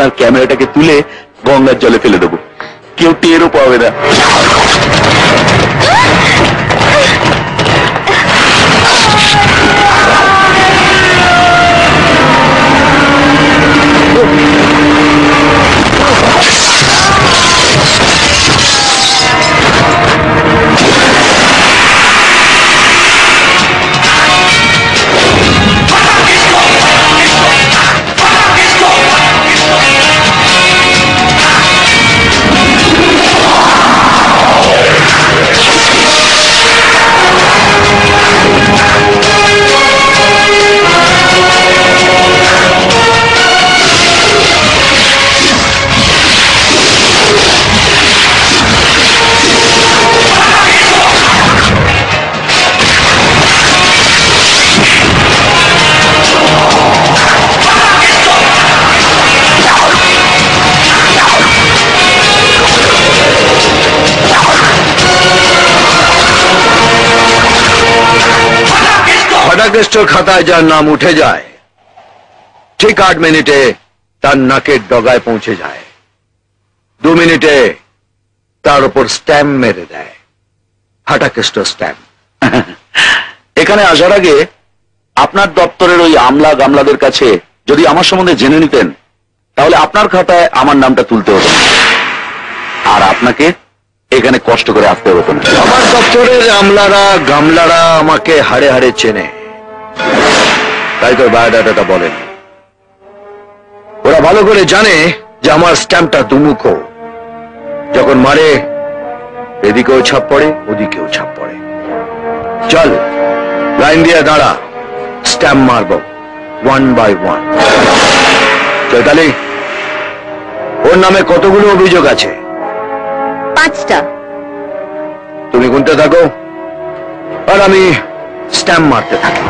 আপনার ক্যামেরাটাকে তুলে গঙ্গার জলে ফেলে দেবো, কেউ টেরও পাবে না। ফাটাকেস্টর খাতায় যার নাম উঠে যায় ঠিক 8 মিনিটে তার নাকের ডগায় পৌঁছে যায়, 2 মিনিটে তার উপর স্ট্যাম্প মেরে দেয়, ফাটাকেস্টর স্ট্যাম্প। এখানে আসার আগে আপনার দপ্তরের ওই আমলা গামলাদের কাছে যদি আমার সম্বন্ধে জেনে নিতেন, তাহলে আপনার খাতায় আমার নামটা তুলতে হতো না, আর আপনাকে এখানে কষ্ট করে আসতে হতো না। আমার দপ্তরের আমলারা গামলারা আমাকে হাড়ে হাড়ে চেনে, তাই তো বায়োডাটাটা বলেন। ওরা ভালো করে জানে যে আমার স্ট্যাম্পটা দুমুখো, যখন মারে এদিকেও ছাপ পড়ে ওদিকেও ছাপ পড়ে। চল লাইন দিয়ে দাঁড়া, স্ট্যাম্প মারবো 1 by 1। চৈতালি, ওর নামে কতগুলো অভিযোগ আছে? 5টা। তুমি গুনতে থাকো আর আমি স্ট্যাম্প মারতে থাকি।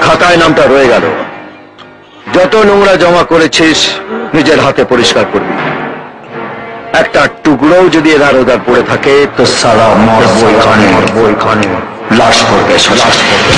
খাতায় নামটা রয়ে গেল, যত নোংরা জমা করেছিস নিজের হাতে পরিষ্কার করবি। একটা টুকরোও যদি এধার ওধার পড়ে থাকে তো সারা মরবো এখানে, লাশ পড়বে, লাশ পড়বে।